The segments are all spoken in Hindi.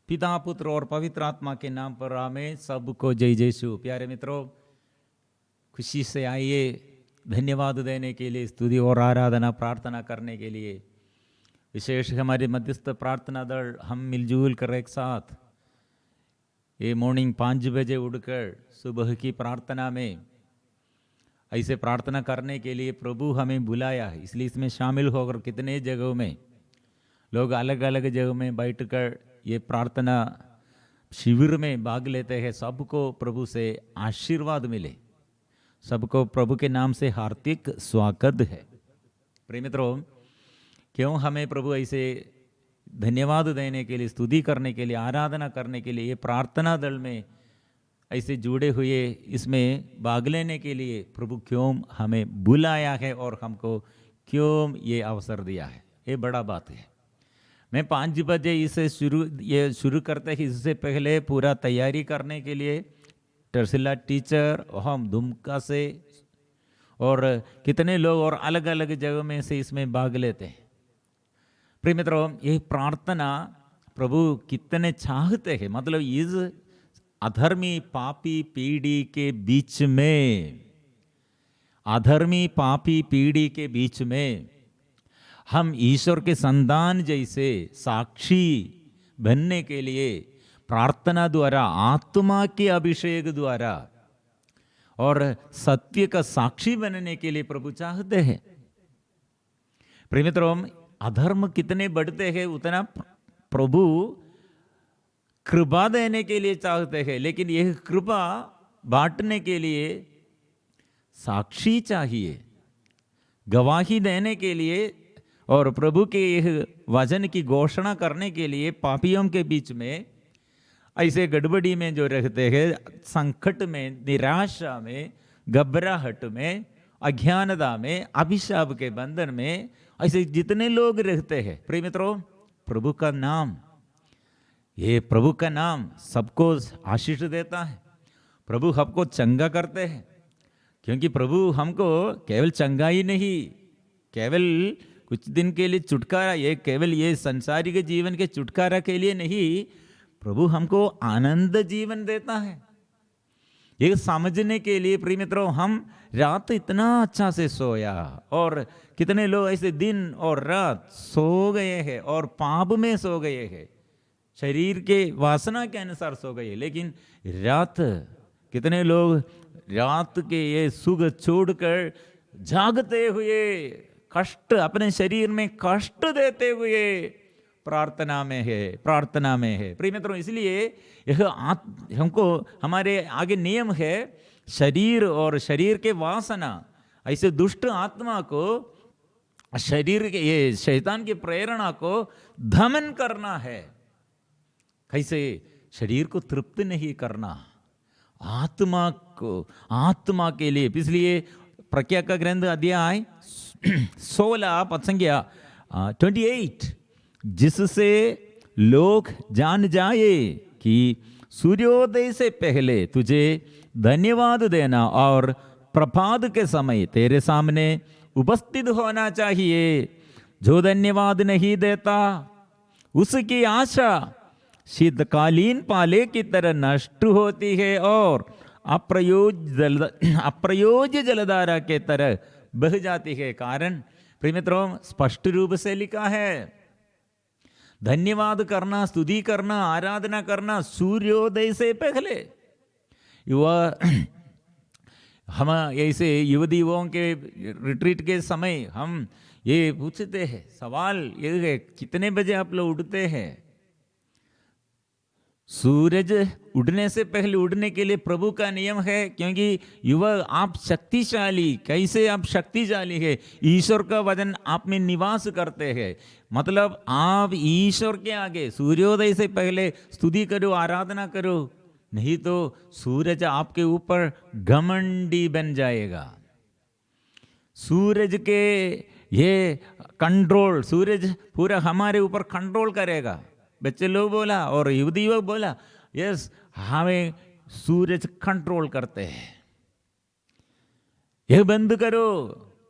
पिता पुत्र और पवित्र आत्मा के नाम पर आमेन। सबको जय यीशु। प्यारे मित्रों, खुशी से आइए धन्यवाद देने के लिए, स्तुति और आराधना प्रार्थना करने के लिए। विशेष हमारे मध्यस्थ प्रार्थना दल हम मिलजुल कर एक साथ ये मॉर्निंग 5 बजे उठकर सुबह की प्रार्थना में ऐसे प्रार्थना करने के लिए प्रभु हमें बुलाया है, इसलिए इसमें शामिल होकर कितने जगहों में लोग अलग अलग जगहों में बैठकर ये प्रार्थना शिविर में भाग लेते हैं। सबको प्रभु से आशीर्वाद मिले, सबको प्रभु के नाम से हार्दिक स्वागत है। प्रिय मित्रों, क्यों हमें प्रभु ऐसे धन्यवाद देने के लिए, स्तुति करने के लिए, आराधना करने के लिए ये प्रार्थना दल में ऐसे जुड़े हुए इसमें भाग लेने के लिए प्रभु क्यों हमें बुलाया है और हमको क्यों ये अवसर दिया है, ये बड़ा बात है। मैं 5 बजे इसे शुरू करते ही इससे पहले पूरा तैयारी करने के लिए टर्सिला टीचर, हम दुमका से और कितने लोग और अलग अलग जगहों में से इसमें भाग लेते हैं। प्रिय मित्रों, ये प्रार्थना प्रभु कितने चाहते हैं। मतलब इस अधर्मी पापी पीढ़ी के बीच में, अधर्मी पापी पीढ़ी के बीच में हम ईश्वर के संतान जैसे साक्षी बनने के लिए प्रार्थना द्वारा, आत्मा के अभिषेक द्वारा और सत्य का साक्षी बनने के लिए प्रभु चाहते हैं। प्रिय मित्रों, अधर्म कितने बढ़ते हैं उतना प्रभु कृपा देने के लिए चाहते हैं, लेकिन यह कृपा बांटने के लिए साक्षी चाहिए, गवाही देने के लिए और प्रभु के यह वचन की घोषणा करने के लिए पापियों के बीच में, ऐसे गड़बड़ी में जो रहते हैं, संकट में, निराशा में, घबराहट में, अज्ञानता में, अभिशाप के बंधन में ऐसे जितने लोग रहते हैं, प्रिय मित्रों, प्रभु का नाम, ये प्रभु का नाम सबको आशीष देता है। प्रभु हमको चंगा करते हैं, क्योंकि प्रभु हमको केवल चंगा ही नहीं, केवल कुछ दिन के लिए छुटकारा, ये केवल ये संसारिक जीवन के छुटकारा के लिए नहीं, प्रभु हमको आनंद जीवन देता है। ये समझने के लिए प्रिय मित्रों, हम रात इतना अच्छा से सोया और कितने लोग ऐसे दिन और रात सो गए हैं और पाप में सो गए हैं, शरीर के वासना के अनुसार सो गए, लेकिन रात कितने लोग रात के ये सुख छोड़कर जागते हुए कष्ट, अपने शरीर में कष्ट देते हुए प्रार्थना में है, प्रार्थना में है। प्रिय मित्रों, इसलिए यह हमको हमारे आगे नियम है, शरीर और शरीर के वासना, ऐसे दुष्ट आत्मा को, शरीर के ये शैतान की प्रेरणा को दमन करना है। कैसे? शरीर को तृप्त नहीं करना, आत्मा को, आत्मा के लिए। इसलिए प्रज्ञा का ग्रंथ अध्याय 16 पद संख्या 28, जिससे लोग जान जाए कि सूर्योदय से पहले तुझे धन्यवाद देना और प्रभात के समय तेरे सामने उपस्थित होना चाहिए। जो धन्यवाद नहीं देता उसकी आशा शीतकालीन पाले की तरह नष्ट होती है और अप्रयोज्य जलधारा के तरह बह जाती है। कारण प्रिय मित्रों, स्पष्ट रूप से लिखा है, धन्यवाद करना, स्तुति करना, आराधना करना सूर्योदय से पहले। हम ऐसे युवतियों के रिट्रीट के समय हम ये पूछते हैं, सवाल ये है, कितने बजे आप लोग उठते हैं? सूरज उड़ने से पहले उड़ने के लिए प्रभु का नियम है, क्योंकि युवक आप शक्तिशाली, कैसे आप शक्तिशाली है? ईश्वर का वचन आप में निवास करते हैं, मतलब आप ईश्वर के आगे सूर्योदय से पहले स्तुति करो, आराधना करो, नहीं तो सूरज आपके ऊपर घमंडी बन जाएगा। सूरज के ये कंट्रोल, सूरज पूरा हमारे ऊपर कंट्रोल करेगा। बच्चे लोग बोला और युवती लोग बोला, यस, हमें सूरज कंट्रोल करते हैं, यह बंद करो।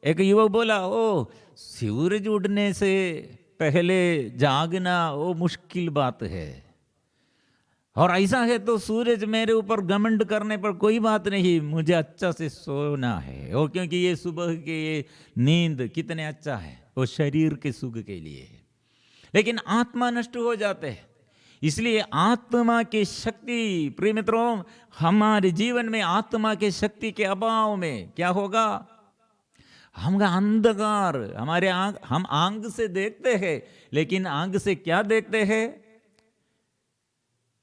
एक युवक बोला, ओ सूरज उड़ने से पहले जागना वो मुश्किल बात है, और ऐसा है तो सूरज मेरे ऊपर घमंड करने पर कोई बात नहीं, मुझे अच्छा से सोना है। और क्योंकि ये सुबह के ये नींद कितने अच्छा है, वो शरीर के सुख के लिए है। लेकिन आत्मा नष्ट हो जाते हैं, इसलिए आत्मा की शक्ति, प्रिय मित्रों, हमारे जीवन में आत्मा की शक्ति के अभाव में क्या होगा? हम अंधकार, हमारे हम आंख से देखते हैं, लेकिन आंख से क्या देखते हैं?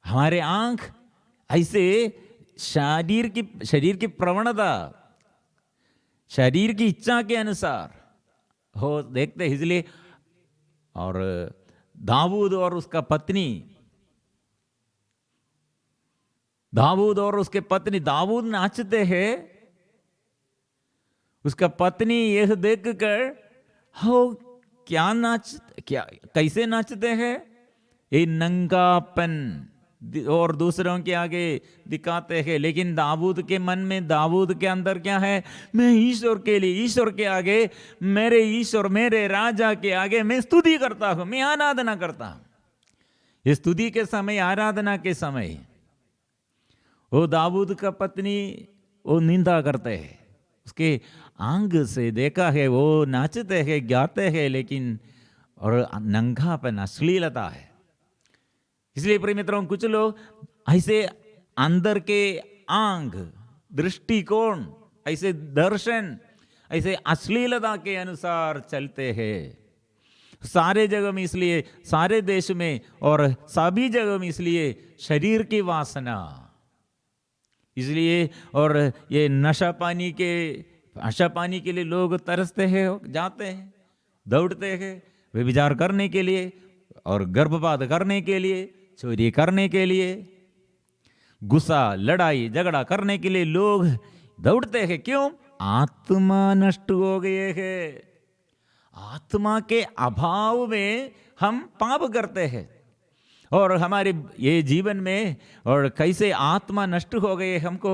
हमारे आंख ऐसे शरीर की प्रवणता, शरीर की इच्छा के अनुसार हो देखते हैं। इसलिए और दाऊद और उसका पत्नी, दाऊद और उसके पत्नी, दाऊद नाचते हैं, उसका पत्नी यह देखकर हो क्या कैसे नाचते हैं? ये नंगापन और दूसरों के आगे दिखाते हैं। लेकिन दाऊद के मन में, दाऊद के अंदर क्या है? मैं ईश्वर के लिए, ईश्वर के आगे, मेरे ईश्वर, मेरे राजा के आगे मैं स्तुति करता हूं, मैं आराधना करता हूं। ये स्तुति के समय, आराधना के समय वो दाऊद का पत्नी वो निंदा करते हैं। उसके आंग से देखा है, वो नाचते हैं, गाते हैं, लेकिन और नंगापन, अश्लीलता है। इसलिए प्रिय मित्रों, कुछ लोग ऐसे अंदर के आंग, दृष्टिकोण, ऐसे दर्शन, ऐसे अश्लीलता के अनुसार चलते हैं सारे जगह में। इसलिए सारे देश में और सभी जगह में इसलिए शरीर की वासना, इसलिए और ये नशा पानी के लिए लोग तरसते हैं, जाते हैं, दौड़ते हैं व्यभिचार करने के लिए और गर्भपात करने के लिए, चोरी करने के लिए, गुस्सा, लड़ाई झगड़ा करने के लिए लोग दौड़ते हैं। क्यों? आत्मा नष्ट हो गए है। आत्मा के अभाव में हम पाप करते हैं। और हमारे ये जीवन में और कैसे आत्मा नष्ट हो गए, हमको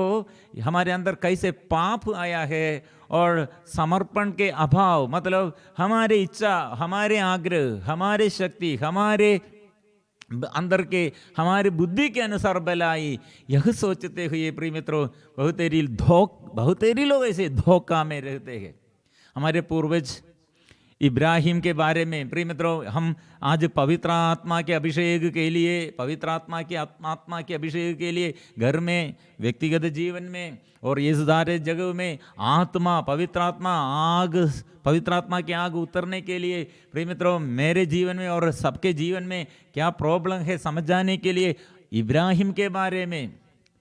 हमारे अंदर कैसे पाप आया है, और समर्पण के अभाव, मतलब हमारे इच्छा, हमारे आग्रह, हमारे शक्ति, हमारे अंदर के, हमारे बुद्धि के अनुसार भलाई, यह सोचते हुए प्रिय मित्रों, बहुतेरी लोग ऐसे धोखा में रहते हैं। हमारे पूर्वज इब्राहिम के बारे में प्रिय मित्रों, हम आज पवित्र आत्मा के अभिषेक के लिए, पवित्र आत्मा के अभिषेक के लिए घर में, व्यक्तिगत जीवन में और ये सारे जगह में आत्मा, पवित्र आत्मा की आग उतरने के लिए, प्रिय मित्रों, मेरे जीवन में और सबके जीवन में क्या प्रॉब्लम है समझाने के लिए इब्राहिम के बारे में,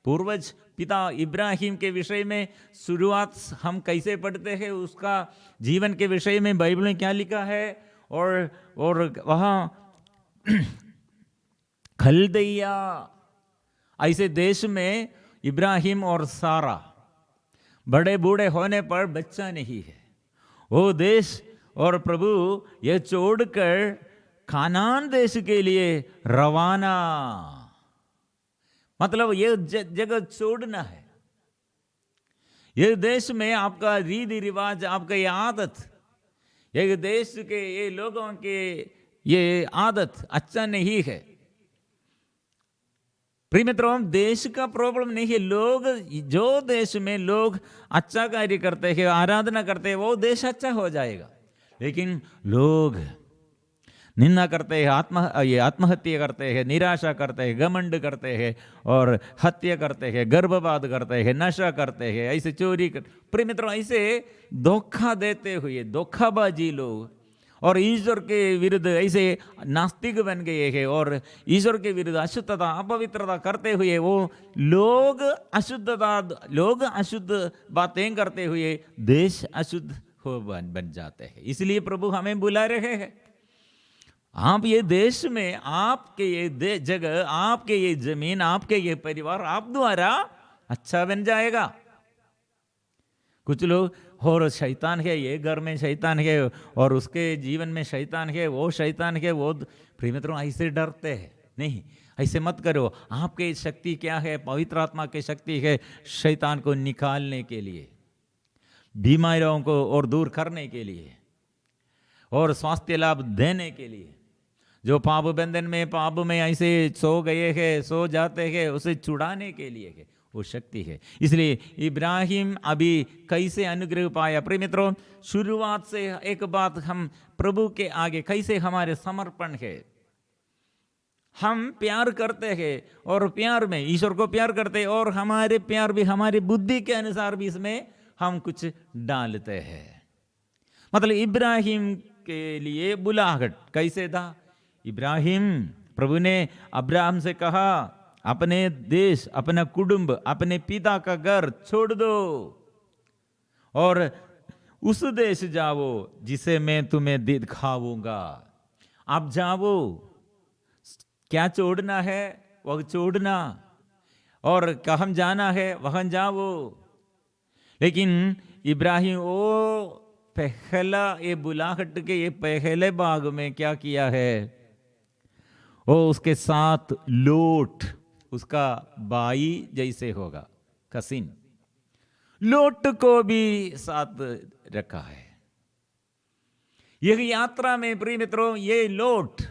पूर्वज पिता इब्राहिम के विषय में शुरुआत हम कैसे पढ़ते हैं, उसका जीवन के विषय में बाइबल में क्या लिखा है। और वहाँ खलदैया ऐसे देश में इब्राहिम और सारा बड़े बूढ़े होने पर बच्चा नहीं है। वो देश और प्रभु ये छोड़कर कानान देश के लिए रवाना, मतलब ये जगह छोड़ना है। ये देश में आपका रीति रिवाज, आपका ये आदत, ये देश के ये लोगों के ये आदत अच्छा नहीं है। प्रिय मित्रों, देश का प्रॉब्लम नहीं है। लोग, जो देश में लोग अच्छा कार्य करते हैं, आराधना करते हैं, वो देश अच्छा हो जाएगा। लेकिन लोग निंदा करते हैं, आत्महत्या करते हैं, निराशा करते हैं, घमंड करते हैं और हत्या करते हैं, गर्भपात करते हैं, नशा करते हैं, ऐसे चोरी प्रिय मित्रों, ऐसे धोखा देते हुए धोखाबाजी लोग, और ईश्वर के विरुद्ध ऐसे नास्तिक बन गए हैं और ईश्वर के विरुद्ध अशुद्धता, अपवित्रता करते हुए वो लोग अशुद्ध बातें करते हुए देश अशुद्ध हो बन जाते हैं। इसलिए प्रभु हमें बुला रहे हैं, आप ये देश में, आपके ये जगह, आपके ये जमीन, आपके ये परिवार आप द्वारा अच्छा बन जाएगा। कुछ लोग और शैतान है, ये घर में शैतान है और उसके जीवन में शैतान है, वो शैतान है, वो प्रिय मित्रों ऐसे डरते हैं। नहीं, ऐसे मत करो। आपके शक्ति क्या है? पवित्र आत्मा की शक्ति है शैतान को निकालने के लिए, बीमारियों को और दूर करने के लिए और स्वास्थ्य लाभ देने के लिए। जो पाप बंधन में पाप में ऐसे सो गए हैं, सो जाते हैं, उसे छुड़ाने के लिए है वो शक्ति है। इसलिए इब्राहिम अभी कैसे अनुग्रह पाया? प्रिय मित्रों, शुरुआत से एक बात हम प्रभु के आगे कैसे हमारे समर्पण है। हम प्यार करते हैं और प्यार में ईश्वर को प्यार करते हैं, और हमारे प्यार भी हमारी बुद्धि के अनुसार भी इसमें हम कुछ डालते हैं। मतलब इब्राहिम के लिए बुलाहट कैसे था? इब्राहिम, प्रभु ने अब्राहम से कहा, अपने देश, अपना कुटुंब, अपने पिता का घर छोड़ दो और उस देश जाओ जिसे मैं तुम्हें दिखाऊंगा। आप जाओ, क्या छोड़ना है वह छोड़ना, और कहाँ जाना है वहां जाओ। लेकिन इब्राहिम वो पहला ये बुलाहट के ये पहले भाग में क्या किया है? वो उसके साथ लोट, उसका भाई जैसे होगा, कसिन, लोट को भी साथ रखा है। यह यात्रा में प्रिय मित्रों, ये लोट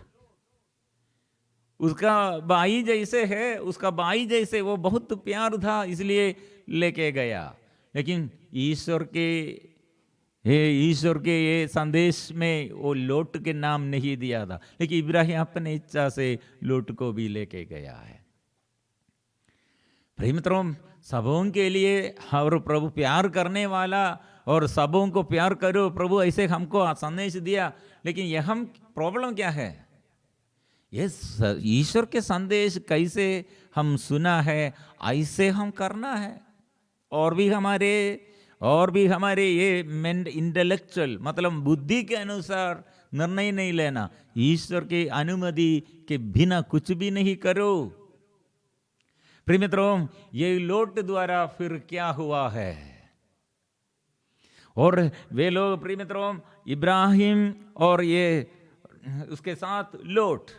उसका भाई जैसे है, उसका भाई जैसे वो बहुत प्यार था इसलिए लेके गया। लेकिन ईश्वर के ये संदेश में वो लोट के नाम नहीं दिया था, लेकिन इब्राहिम अपने इच्छा से लोट को भी लेके गया है। प्रिय मित्रों, सबों के लिए और प्रभु प्यार करने वाला, और सबों को प्यार करो, प्रभु ऐसे हमको संदेश दिया। लेकिन यह हम प्रॉब्लम क्या है? ये ईश्वर के संदेश कैसे हम सुना है ऐसे हम करना है, और भी हमारे ये इंटेलेक्चुअल मतलब बुद्धि के अनुसार निर्णय नहीं लेना। ईश्वर की अनुमति के बिना कुछ भी नहीं करो। प्रिय मित्रों, ये लोट द्वारा फिर क्या हुआ है? और वे लोग प्रिय मित्रों, इब्राहिम और ये उसके साथ लोट,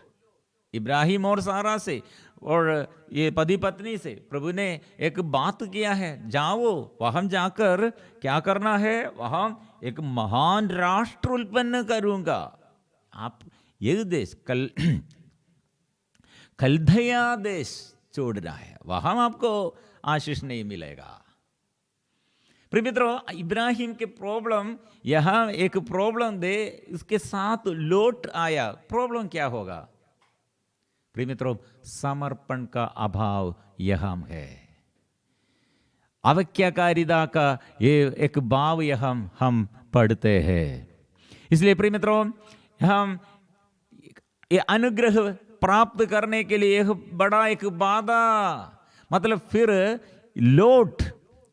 इब्राहिम और सारा से और ये पति पत्नी से प्रभु ने एक बात किया है, जाओ वहां जाकर क्या करना है? वहां एक महान राष्ट्र उत्पन्न करूंगा। आप ये देश कल्दया देश छोड़ना है, वहां आपको आशीष नहीं मिलेगा। प्रिय मित्रों, इब्राहिम के प्रॉब्लम यहां एक प्रॉब्लम दे, इसके साथ लोट आया। प्रॉब्लम क्या होगा? प्रिय मित्रों, समर्पण का अभाव यहाँ है। अवज्ञाकारिता का ये एक भाव यहाँ हम पढ़ते हैं। इसलिए प्रिय मित्रों, हम ये अनुग्रह प्राप्त करने के लिए एक बड़ा एक बाधा, मतलब फिर लोट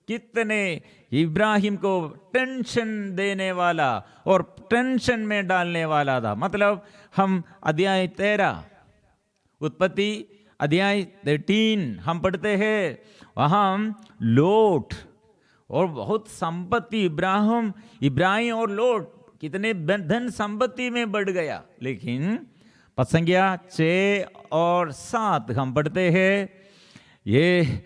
कितने इब्राहिम को टेंशन देने वाला और टेंशन में डालने वाला था। मतलब हम अध्याय 13 उत्पत्ति अध्याय 13 हम पढ़ते हैं, वहां लोट और बहुत संपत्ति, इब्राहिम और लोट कितने धन संपत्ति में बढ़ गया। लेकिन पसंगिया 6 और 7 हम पढ़ते हैं, ये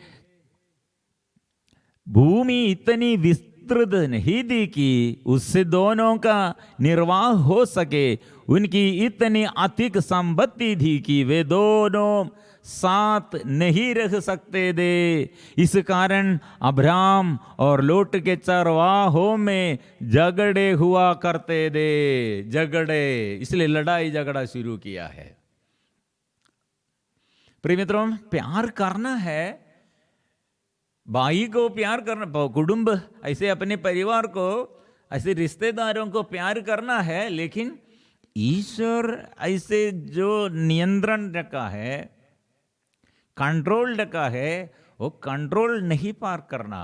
भूमि इतनी विस्तृत नहीं थी कि उससे दोनों का निर्वाह हो सके। उनकी इतनी अधिक संपत्ति थी कि वे दोनों साथ नहीं रह सकते थे। इस कारण अब्राम और लोट के चरवाहों में झगड़े हुआ करते थे। झगड़े, इसलिए लड़ाई झगड़ा शुरू किया है। प्रिय मित्रों, प्यार करना है, भाई को प्यार करना, कुटुंब ऐसे अपने परिवार को, ऐसे रिश्तेदारों को प्यार करना है, लेकिन ईश्वर ऐसे जो नियंत्रण रखा है, कंट्रोल रखा है, वो कंट्रोल नहीं पार करना,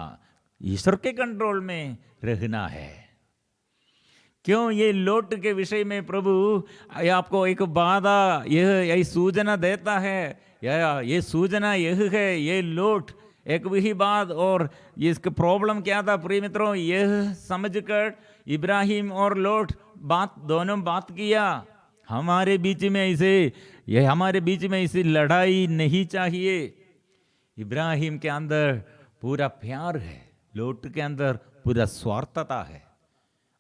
ईश्वर के कंट्रोल में रहना है। क्यों? ये लोट के विषय में प्रभु आपको एक बाधा, यह सूचना देता है, ये सूचना यह है, ये लोट एक वही बात। और इसका प्रॉब्लम क्या था प्रिय मित्रों? यह समझकर इब्राहिम और लोट दोनों बात किया, हमारे बीच में ऐसी लड़ाई नहीं चाहिए। इब्राहिम के अंदर पूरा प्यार है, लोट के अंदर पूरा स्वार्थता है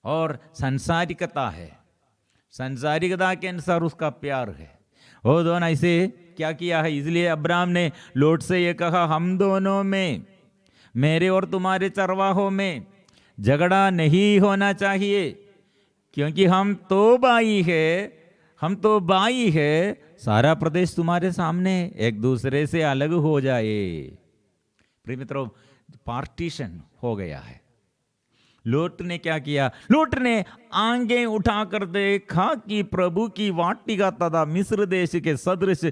और संसारिकता है। संसारिकता के अनुसार उसका प्यार है, वो दोनों ऐसे क्या किया है, इसलिए अब्राहम ने लोट से ये कहा, हम दोनों में, मेरे और तुम्हारे चरवाहों में झगड़ा नहीं होना चाहिए, क्योंकि हम तो भाई है, सारा प्रदेश तुम्हारे सामने, एक दूसरे से अलग हो जाए। प्रिय मित्रों, पार्टीशन हो गया है। लोट ने क्या किया? लोट ने आंखें उठाकर देखा कि प्रभु की वाटिका तथा मिस्र देश के सदृश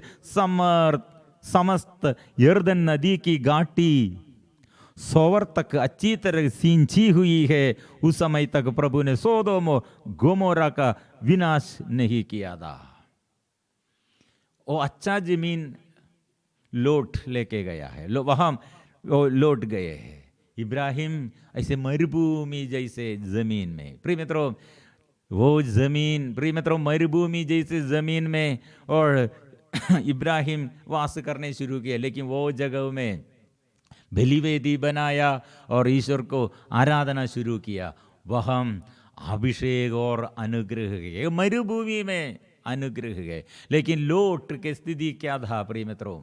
समस्त यर्दन नदी की घाटी सोवर तक अच्छी तरह सींची हुई है। उस समय तक प्रभु ने सोदोम और गोमोरा का विनाश नहीं किया था। वो अच्छा जमीन लोट लेके गया है, वहां लौट गए हैं। इब्राहिम ऐसे मरुभूमि जैसे जमीन में, प्रिय मित्रों, वो जमीन, प्रिय मित्रों, मरुभूमि जैसे जमीन में और इब्राहिम वास करने शुरू किए, लेकिन वो जगह में बलि वेदी बनाया और ईश्वर को आराधना शुरू किया। वह अभिषेक और अनुग्रह गए, मरुभूमि में अनुग्रह गए। लेकिन लोट की स्थिति क्या था? प्रिय मित्रों,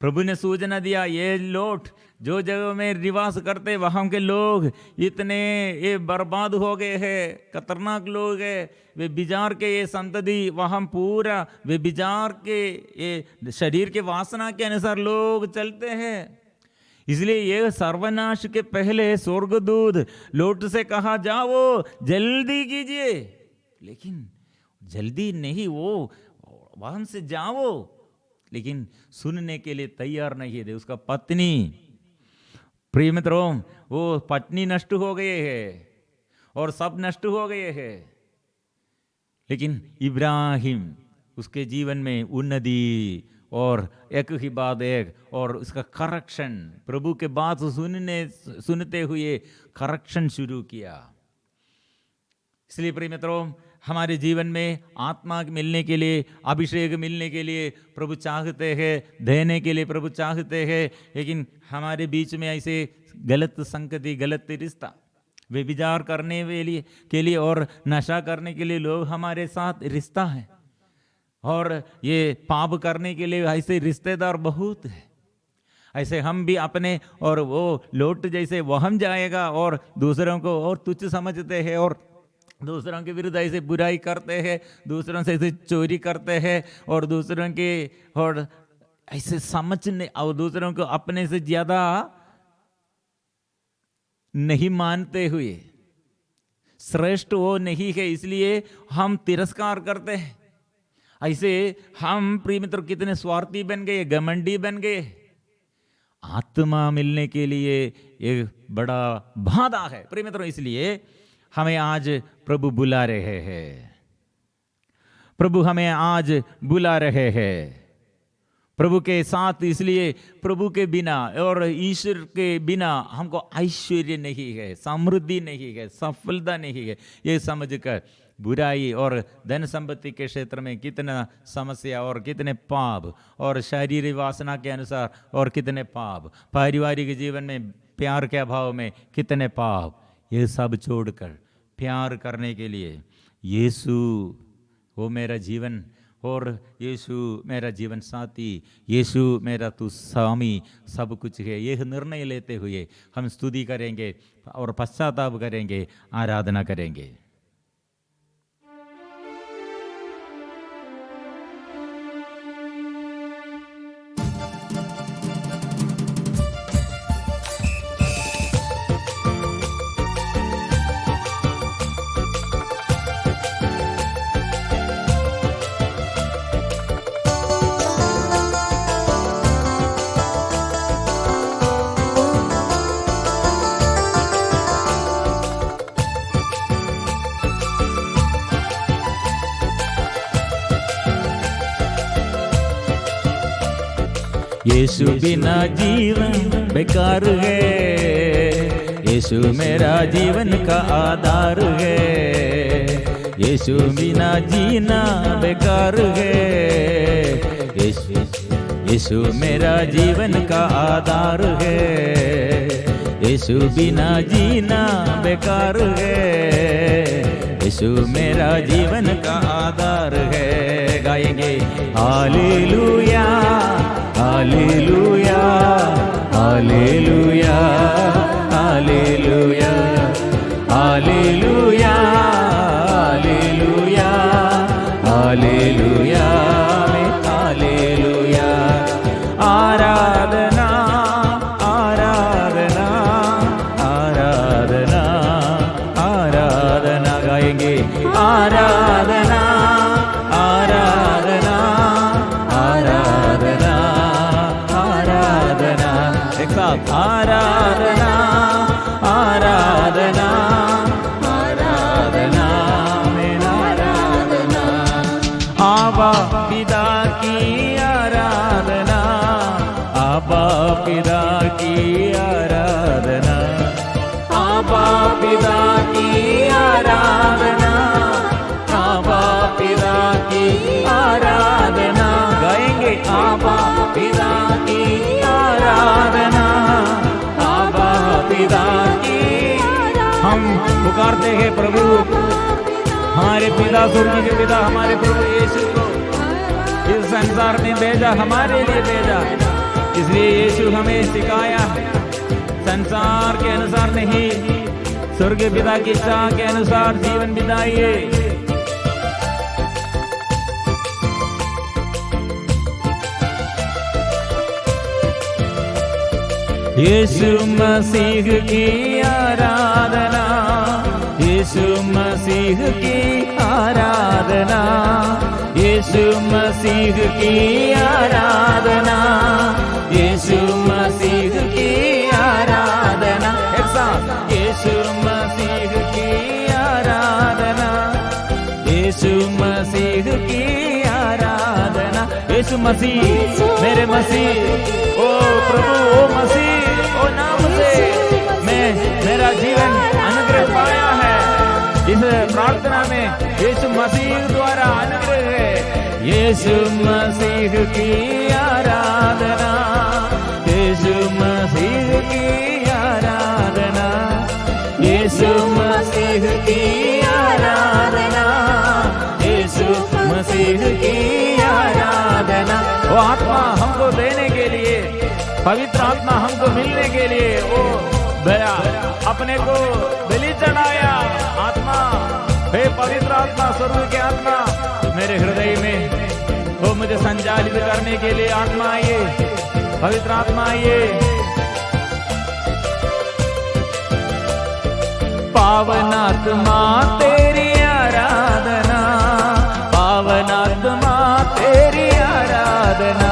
प्रभु ने सूचना दिया, ये लोट जो जगह में निवास करते, वहां के लोग इतने ये बर्बाद हो गए हैं, खतरनाक लोग हैं, वे बिजार के ये संतति, वहां पूरा वे बिजार के ये शरीर के वासना के अनुसार लोग चलते हैं। इसलिए ये सर्वनाश के पहले स्वर्गदूत लोट से कहा, जाओ जल्दी कीजिए, लेकिन जल्दी नहीं, वो वहां से जाओ, लेकिन सुनने के लिए तैयार नहीं थे। उसका पत्नी, प्रिय मित्रों, वो पत्नी नष्ट हो गए है और सब नष्ट हो गए हैं, लेकिन इब्राहिम, उसके जीवन में उन्नति और एक ही बाद एक, और उसका करेक्शन, प्रभु के बात सुनते हुए करेक्शन शुरू किया। इसलिए प्रिय मित्रों, हमारे जीवन में आत्मा मिलने के लिए, अभिषेक मिलने के लिए प्रभु चाहते हैं, देने के लिए प्रभु चाहते हैं, लेकिन हमारे बीच में ऐसे गलत संगति, गलत रिश्ता, व्यभिचार करने के लिए और नशा करने के लिए लोग हमारे साथ रिश्ता है, और ये पाप करने के लिए ऐसे रिश्तेदार बहुत है। ऐसे हम भी अपने, और वो लोट जैसे वहम जाएगा और दूसरों को और तुच्छ समझते हैं और दूसरों के विरुद्ध ऐसे बुराई करते हैं, दूसरों से ऐसे चोरी करते हैं और दूसरों के और ऐसे समझने और दूसरों को अपने से ज्यादा नहीं मानते हुए, श्रेष्ठ वो नहीं है इसलिए हम तिरस्कार करते हैं। ऐसे हम प्रिय मित्र कितने स्वार्थी बन गए, घमंडी बन गए। आत्मा मिलने के लिए एक बड़ा बाधा है प्रिय मित्रों, इसलिए हमें आज प्रभु बुला रहे हैं। प्रभु हमें आज बुला रहे हैं प्रभु के साथ, इसलिए प्रभु के बिना और ईश्वर के बिना हमको ऐश्वर्य नहीं है, समृद्धि नहीं है, सफलता नहीं है। ये समझकर बुराई और धन संपत्ति के क्षेत्र में कितना समस्या और कितने पाप, और शारीरिक वासना के अनुसार और कितने पाप, पारिवारिक जीवन में प्यार के अभाव में कितने पाप, ये सब छोड़कर प्यार करने के लिए यीशु वो मेरा जीवन, और यीशु मेरा जीवन साथी, यीशु मेरा तू स्वामी सब कुछ है, यह निर्णय लेते हुए हम स्तुति करेंगे और पश्चाताप करेंगे, आराधना करेंगे। यीशु बिना जीवन बेकार है, यीशु मेरा जीवन का आधार है। यीशु बिना जीना बेकार है, यीशु मेरा जीवन का आधार है। यीशु बिना जीना बेकार है, यीशु मेरा जीवन का आधार है। गाए गाएंगे hallelujah hallelujah hallelujah hallelujah hallelujah hallelujah hallelujah hallelujah आराधना आराधना आराधना आराधना गाएंगे आराधना आराधना आराधना आराधना एक साथ आराधना आराधना आराधना मेरा आराधना आबा पिता की आराधना आबा पिता की आराधना आबा पिता की आराधना आबा पिता की आराधना गाएंगे आबा पिता की आराधना आबा पिता की हम पुकारते हैं प्रभु हमारे पिता स्वर्गीय के पिता हमारे प्रभु यीशु को इस संसार में भेजा हमारे लिए भेजा इसलिए यीशु हमें सिखाया संसार के अनुसार नहीं स्वर्गीय पिता की इच्छा के अनुसार जीवन बिताइए यीशु मसीह की आराधना यीशु मसीह की आराधना यीशु मसीह की आराधना यीशु मसीह की आराधना एक साथ यीशु मसीह की आराधना यीशु मसीह की आराधना यीशु मसीह मेरे मसीह ओ प्रभु ओ मसीह ओ नाम से मैं मेरा जीवन अनुग्रह पाया है इस प्रार्थना में यीशु मसीह द्वारा अनुग्रह है यीशु मसीह की आराधना यीशु मसीह की आराधना यीशु मसीह की आराधना यीशु मसीह की आराधना वो आत्मा हमको देने के लिए पवित्र आत्मा हमको मिलने के लिए वो दया अपने को बलि चढ़ाया आत्मा हे पवित्र आत्मा स्वर्ग के आत्मा मेरे हृदय में वो मुझे संचालित करने के लिए आत्मा आइए पवित्र आत्मा आइए पावनात्मा तेरी आराधना पावनात्मा तेरी आराधना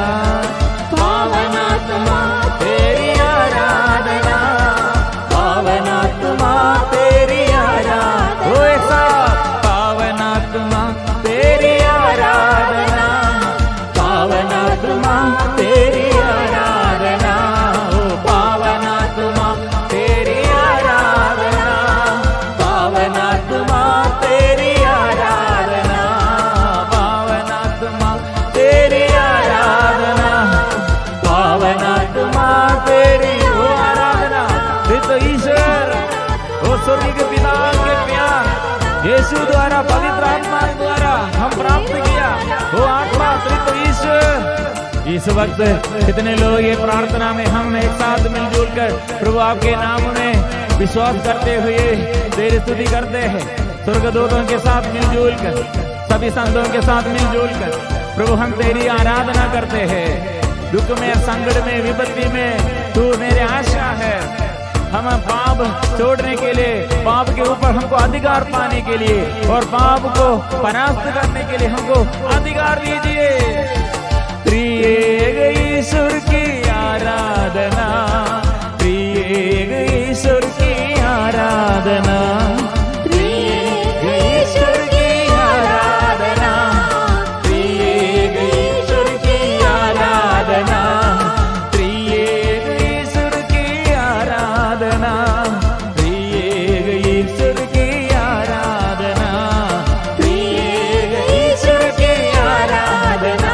पावनात्मा तेरी आराधना पावनात्मा तेरी आराधना ओ एक साथ पावनात्मा तेरी आराधना पावनात्मा तेरी आराधना ओ पावनात्मा तेरी आराधना पावनात्मा तेरी आराधना पावनात्मा तेरी आराधना पावनात्मा तेरी ओ आराधना तो ईश्वर ओ स्वर्गीय के पिता के प्यार यीशु द्वारा पवित्र आत्मा द्वारा हम प्राप्त किया वो आत्मा तो ईश्वर इस वक्त कितने लोग ये प्रार्थना में हम एक साथ मिलजुल कर प्रभु आपके नाम में विश्वास करते हुए तेरी स्तुति करते हैं स्वर्गदूतों के साथ मिलजुल कर सभी संतों के साथ मिलजुल कर प्रभु हम तेरी आराधना करते हैं दुख में संकट में विपत्ति में तू मेरे आशा है हम पाप छोड़ने के लिए पाप के ऊपर हमको अधिकार पाने के लिए और पाप को परास्त करने के लिए हमको अधिकार दीजिए त्रिएक ईश्वर की आराधना त्रिएक ईश्वर की आराधना त्रिएक ईश्वर की आराधना त्रिएक ईश्वर की आराधना त्रिएक ईश्वर की आराधना त्रिएक ईश्वर की आराधना त्रिएक ईश्वर की आराधना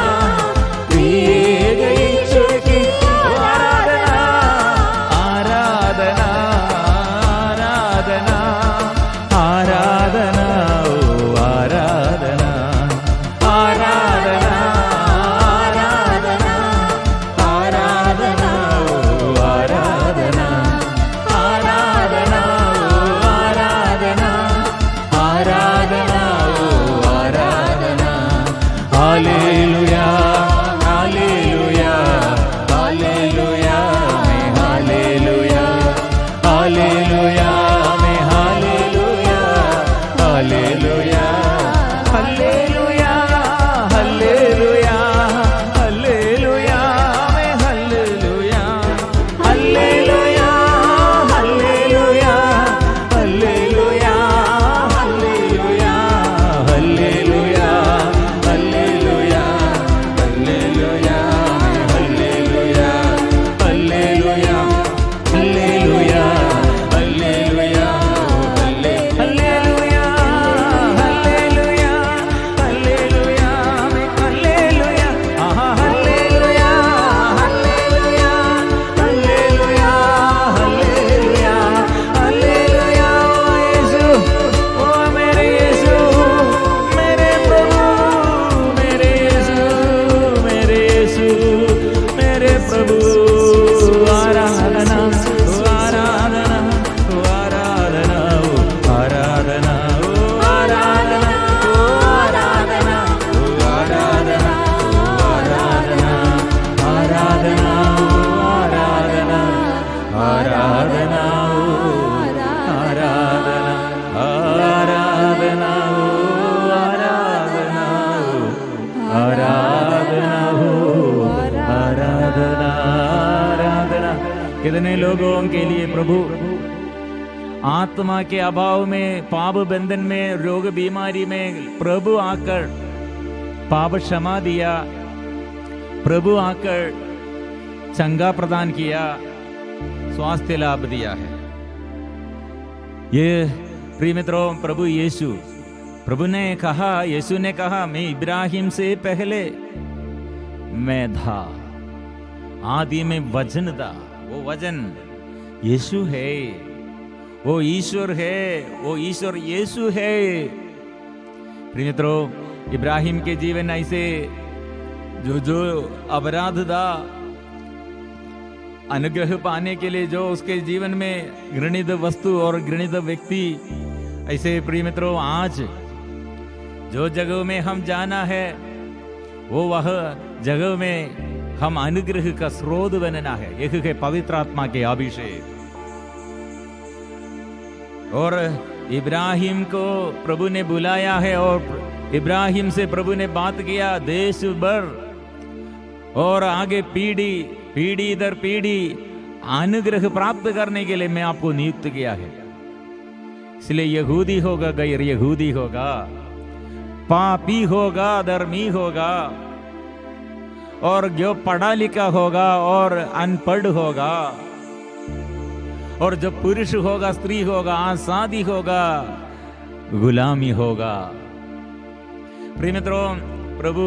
कितने लोगों के लिए प्रभु आत्मा के अभाव में, पाप बंधन में, रोग बीमारी में प्रभु आकर पाप क्षमा दिया, प्रभु आकर चंगा प्रदान किया, स्वास्थ्य लाभ दिया है। ये प्रिय मित्रों, प्रभु यीशु, प्रभु ने कहा, यीशु ने कहा, मैं इब्राहिम से पहले मैं था, आदि में वचन था। वो वचन यीशु है, वो ईश्वर है, वो ईश्वर यीशु है। प्रिय मित्रों, इब्राहिम के जीवन ऐसे जो अपराध था, अनुग्रह पाने के लिए जो उसके जीवन में घृणित वस्तु और घृणित व्यक्ति, ऐसे प्रिय मित्रों आज जो जगह में हम जाना है, वो वह जगह में हम अनुग्रह का स्रोत बनना है। एक है पवित्र आत्मा के अभिषेक। और इब्राहिम को प्रभु ने बुलाया है और इब्राहिम से प्रभु ने बात किया देश भर और आगे पीढ़ी दर पीढ़ी अनुग्रह प्राप्त करने के लिए मैं आपको नियुक्त किया है। इसलिए यहूदी होगा, गैर यहूदी होगा, पापी होगा, धर्मी होगा, और जो पढ़ा लिखा होगा और अनपढ़ होगा, और जो पुरुष होगा, स्त्री होगा, आजादी होगा, गुलामी होगा। प्रिय मित्रों, प्रभु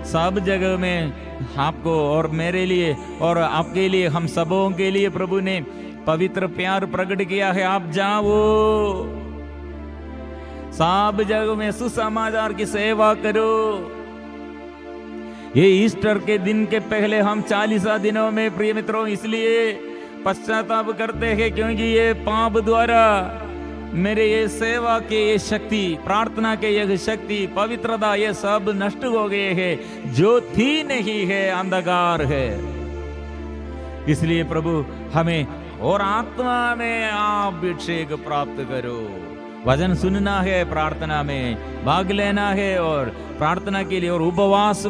सब जगह में आपको और मेरे लिए और आपके लिए, हम सबों के लिए प्रभु ने पवित्र प्यार प्रकट किया है। आप जाओ, सब जगह में सुसमाचार की सेवा करो। ये ईस्टर के दिन के पहले हम 40 दिनों में प्रिय मित्रों इसलिए पश्चाताप करते हैं क्योंकि ये पाप द्वारा मेरे ये सेवा के ये शक्ति, प्रार्थना के ये शक्ति, पवित्रता, ये सब नष्ट हो गए हैं। जो थी नहीं है, अंधकार है। इसलिए प्रभु हमें और आत्मा में आप अभिषेक प्राप्त करो। वचन सुनना है, प्रार्थना में भाग लेना है और प्रार्थना के लिए और उपवास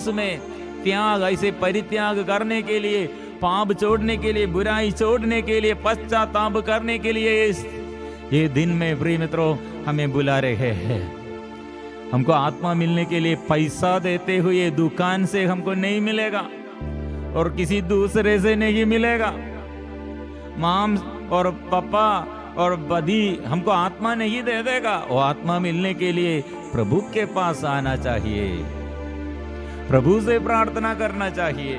में त्याग, ऐसे परित्याग करने के लिए, पाप छोड़ने के लिए, बुराई छोड़ने के लिए, पश्चाताप करने के लिए ये दिन में प्रिय मित्रों हमें बुला रहे हैं। हमको आत्मा मिलने के लिए पैसा देते हुए दुकान से हमको नहीं मिलेगा और किसी दूसरे से नहीं मिलेगा। माम और पापा और बदी हमको आत्मा नहीं दे देगा। वो आत्मा मिलने के लिए प्रभु के पास आना चाहिए, प्रभु से प्रार्थना करना चाहिए,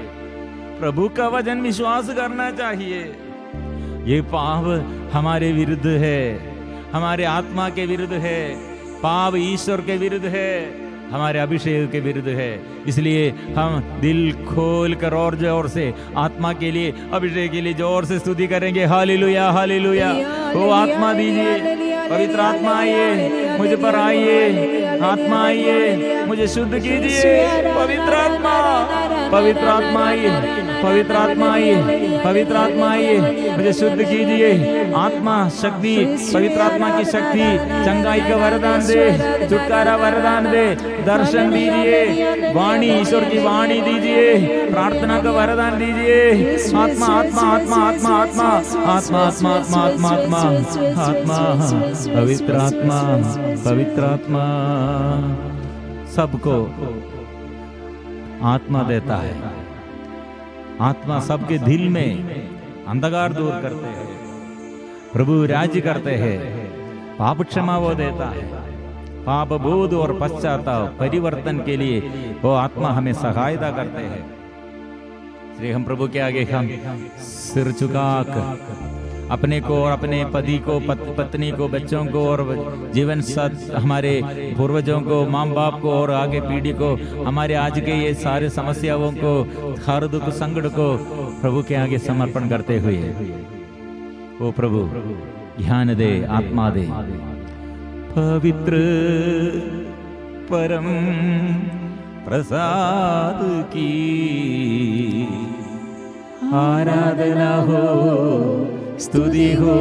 प्रभु का वचन विश्वास करना चाहिए। ये पाप हमारे विरुद्ध है, हमारे आत्मा के विरुद्ध है, पाप ईश्वर के विरुद्ध है, हमारे अभिषेक के विरुद्ध है। इसलिए हम दिल खोल कर और जोर से आत्मा के लिए, अभिषेक के लिए जोर से स्तुति करेंगे। Hallelujah, hallelujah. वो आत्मा दीजिए, पवित्र आत्मा आइए, मुझ पर आइए, आत्मा आइए, मुझे शुद्ध कीजिए। पवित्र आत्मा, पवित्र आत्मा आइए, पवित्र आत्मा आइए, पवित्र आत्मा आइए, मुझे शुद्ध कीजिए। आत्मा शक्ति, पवित्र आत्मा की शक्ति, चंगाई का वरदान दे, छुटकारा वरदान दे, दर्शन दीजिए, वाणी, ईश्वर की वाणी दीजिए, प्रार्थना का वरदान दीजिए। आत्मा, आत्मा, आत्मा, आत्मा, आत्मा, आत्मा, आत्मा, आत्मा, आत्मा, आत्मा, आत्मा, पवित्र आत्मा, पवित्र आत्मा सबको आत्मा देता है। आत्मा सबके दिल में अंधकार दूर करते हैं, प्रभु राज्य करते हैं, पाप क्षमा वो देता है, पाप बोध और पश्चाताप परिवर्तन के लिए वो आत्मा हमें सहायता करते हैं। इसलिए हम प्रभु के आगे हम सिर झुकाकर अपने को और अपने पति को, पत्नी को, बच्चों को और जीवन साथ हमारे पूर्वजों को, माँ बाप को और आगे पीढ़ी को, हमारे आज के ये सारे समस्याओं को, हर दुख संकट को प्रभु के आगे समर्पण करते हुए वो प्रभु ध्यान दे, आत्मा दे। पवित्र परम प्रसाद की आराधना हो, स्तुति हो,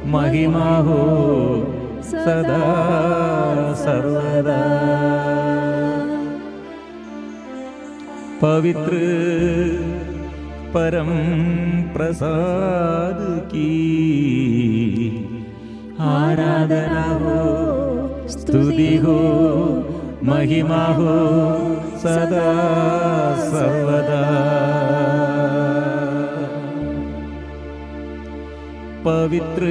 महिमा हो सदा सर्वदा। पवित्र परम प्रसाद की आराधना हो, स्तुति हो, महिमा हो सदा सर्वदा। पवित्र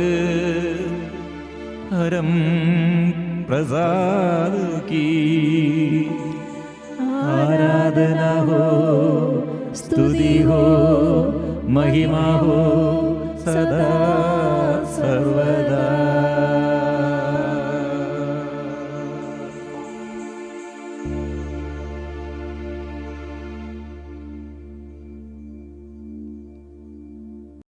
परम प्रसाद की आराधना हो, स्तुति हो, महिमा हो सदा सर्वदा।